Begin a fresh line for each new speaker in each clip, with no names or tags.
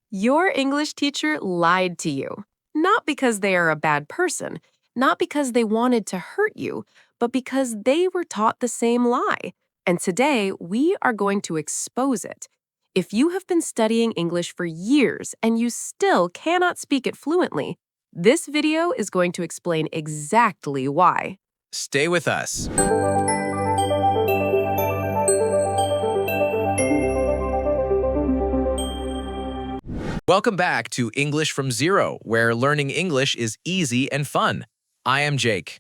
Your English teacher lied to you. Not because they are a bad person, not because they wanted to hurt you, but because they were taught the same lie. And today, we are going to expose it. If you have been studying English for years and you still cannot speak it fluently, this video is going to explain exactly why.
Stay with us. Welcome back to English from Zero, where learning English is easy and fun. I am Jake.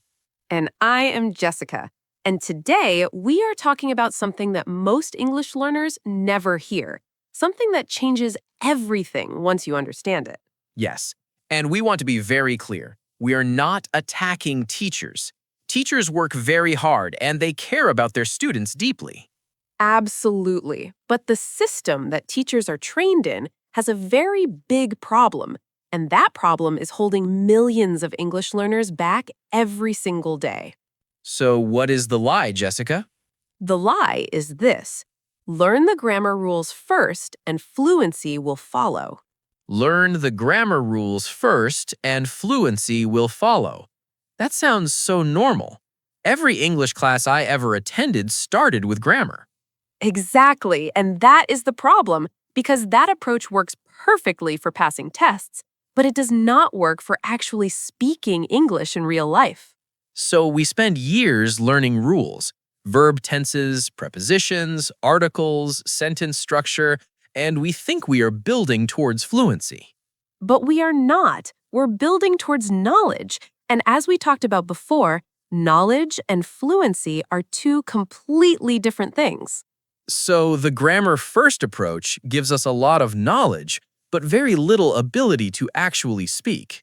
And I am Jessica. And today, we are talking about something that most English learners never hear. Something that changes everything once you understand it.
Yes, and we want to be very clear. We are not attacking teachers. Teachers work very hard and they care about their students deeply.
Absolutely. But the system that teachers are trained in has a very big problem, and that problem is holding millions of English learners back every single day.
So what is the lie, Jessica?
The lie is this: learn the grammar rules first and fluency will follow.
Learn the grammar rules first and fluency will follow. That sounds so normal. Every English class I ever attended started with grammar.
Exactly, and that is the problem, because that approach works perfectly for passing tests, but it does not work for actually speaking English in real life.
So we spend years learning rules, verb tenses, prepositions, articles, sentence structure, and we think we are building towards fluency.
But we are not. We're building towards knowledge, and as we talked about before, knowledge and fluency are two completely different things.
So the grammar first approach gives us a lot of knowledge, but very little ability to actually speak.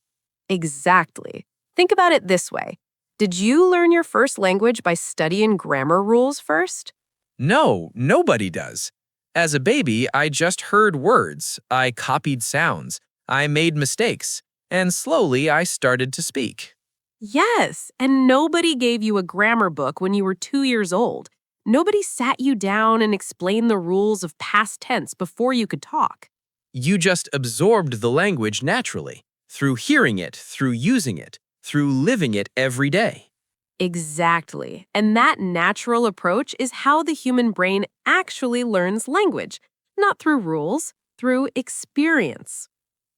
Exactly. Think about it this way. Did you learn your first language by studying grammar rules first?
No, nobody does. As a baby, I just heard words, I copied sounds, I made mistakes, and slowly I started to speak.
Yes, and nobody gave you a grammar book when you were 2 years old. Nobody sat you down and explained the rules of past tense before you could talk.
You just absorbed the language naturally, through hearing it, through using it, through living it every day.
Exactly. And that natural approach is how the human brain actually learns language, not through rules, through experience.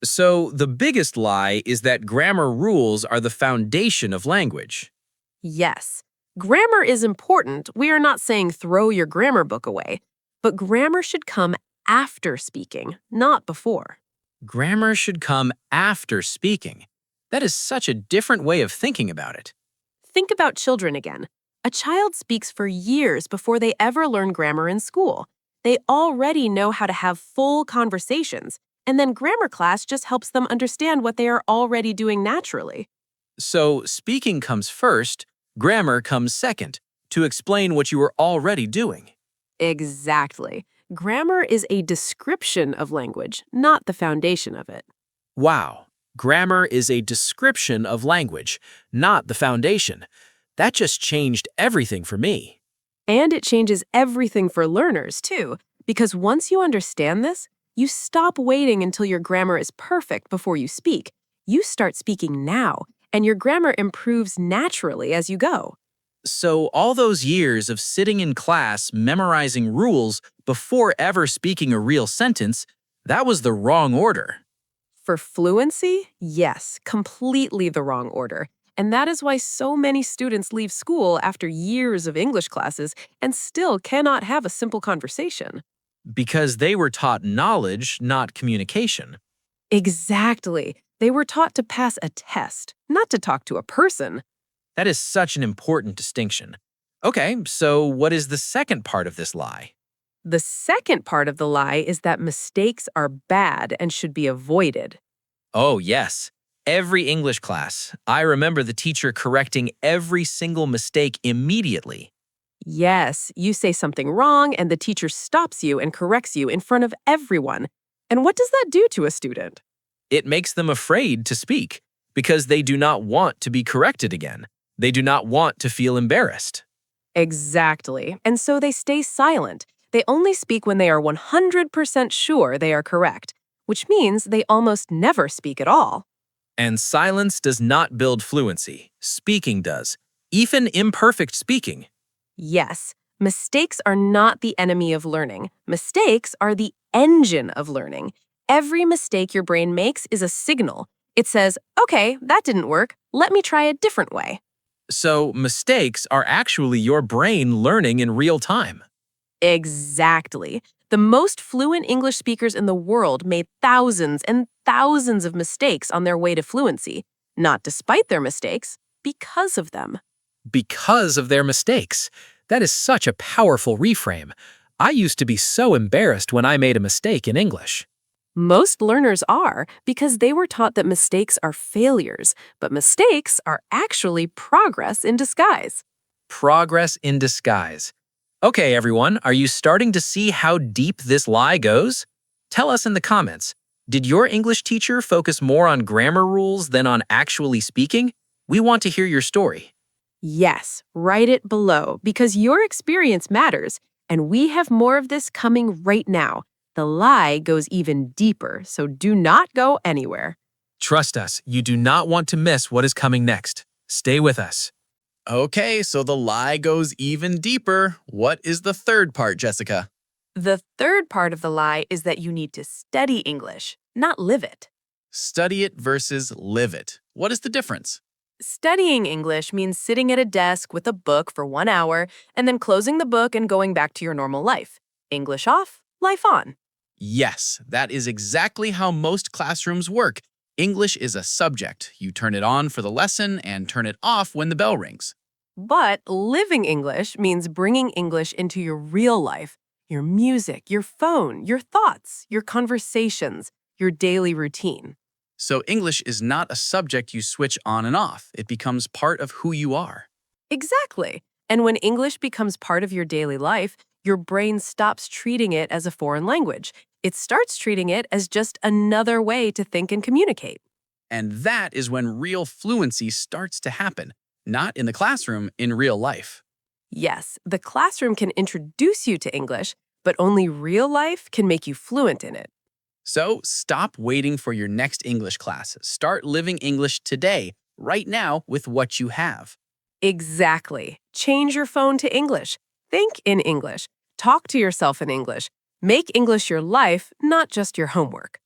So the biggest lie is that grammar rules are the foundation of language.
Yes, grammar is important. We are not saying throw your grammar book away, but grammar should come after speaking, not before.
Grammar should come after speaking. That is such a different way of thinking about it.
Think about children again. A child speaks for years before they ever learn grammar in school. They already know how to have full conversations, and then grammar class just helps them understand what they are already doing naturally.
So speaking comes first, grammar comes second, to explain what you are already doing.
Exactly. Grammar is a description of language, not the foundation of it.
Wow. Grammar is a description of language, not the foundation. That just changed everything for me.
And it changes everything for learners, too, because once you understand this, you stop waiting until your grammar is perfect before you speak. You start speaking now, and your grammar improves naturally as you go.
So all those years of sitting in class memorizing rules before ever speaking a real sentence, that was the wrong order.
For fluency, yes, completely the wrong order. And that is why so many students leave school after years of English classes and still cannot have a simple conversation.
Because they were taught knowledge, not communication.
Exactly. They were taught to pass a test, not to talk to a person.
That is such an important distinction. Okay, so what is the second part of this lie?
The second part of the lie is that mistakes are bad and should be avoided.
Oh, yes. Every English class, I remember the teacher correcting every single mistake immediately.
Yes, you say something wrong and the teacher stops you and corrects you in front of everyone. And what does that do to a student?
It makes them afraid to speak because they do not want to be corrected again. They do not want to feel embarrassed.
Exactly. And so they stay silent. They only speak when they are 100% sure they are correct. which means they almost never speak at all.
And silence does not build fluency. Speaking does. Even imperfect speaking.
Yes, mistakes are not the enemy of learning. Mistakes are the engine of learning. Every mistake your brain makes is a signal. It says, okay, that didn't work. Let me try a different way.
So mistakes are actually your brain learning in real time.
Exactly. The most fluent English speakers in the world made thousands and thousands of mistakes on their way to fluency, not despite their mistakes, because of them.
Because of their mistakes. That is such a powerful reframe. I used to be so embarrassed when I made a mistake in English.
Most learners are because they were taught that mistakes are failures, but mistakes are actually progress in disguise.
Progress in disguise. Okay, everyone, are you starting to see how deep this lie goes? Tell us in the comments. Did your English teacher focus more on grammar rules than on actually speaking? We want to hear your story.
Yes, write it below because your experience matters, and we have more of this coming right now. The lie goes even deeper, so do not go anywhere.
Trust us, you do not want to miss what is coming next. Stay with us. Okay, so the lie goes even deeper. What is the third part, Jessica?
The third part of the lie is that you need to study English, not live it.
Study it versus live it. What is the difference?
Studying English means sitting at a desk with a book for 1 hour and then closing the book and going back to your normal life. English off, life on.
Yes, that is exactly how most classrooms work. English is a subject. You turn it on for the lesson and turn it off when the bell rings.
But living English means bringing English into your real life, your music, your phone, your thoughts, your conversations, your daily routine.
So English is not a subject you switch on and off. It becomes part of who you are.
Exactly. And when English becomes part of your daily life, your brain stops treating it as a foreign language. It starts treating it as just another way to think and communicate.
And that is when real fluency starts to happen. Not in the classroom, in real life.
Yes, the classroom can introduce you to English, but only real life can make you fluent in it.
So stop waiting for your next English class. Start living English today, right now, with what you have.
Exactly. Change your phone to English. Think in English. Talk to yourself in English. Make English your life, not just your homework.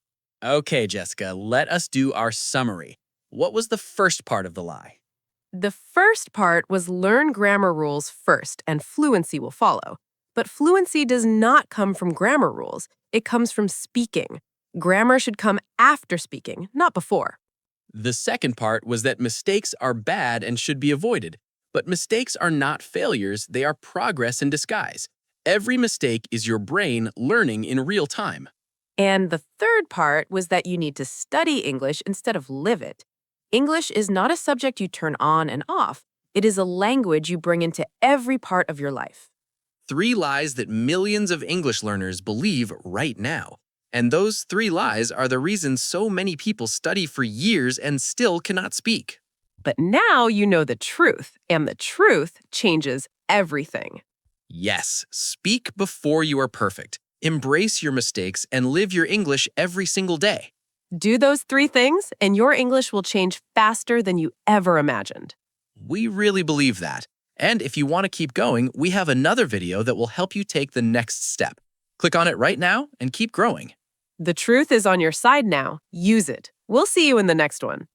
Okay, Jessica, let us do our summary. What was the first part of the lie?
The first part was learn grammar rules first, and fluency will follow. But fluency does not come from grammar rules. It comes from speaking. Grammar should come after speaking, not before.
The second part was that mistakes are bad and should be avoided. But mistakes are not failures, they are progress in disguise. Every mistake is your brain learning in real time.
And the third part was that you need to study English instead of live it. English is not a subject you turn on and off. It is a language you bring into every part of your life.
3 lies that millions of English learners believe right now. And those 3 lies are the reason so many people study for years and still cannot speak.
But now you know the truth, and the truth changes everything.
Yes, speak before you are perfect. Embrace your mistakes and live your English every single day.
Do those 3 things, and your English will change faster than you ever imagined.
We really believe that. And if you want to keep going, we have another video that will help you take the next step. Click on it right now and keep growing.
The truth is on your side now. Use it. We'll see you in the next one.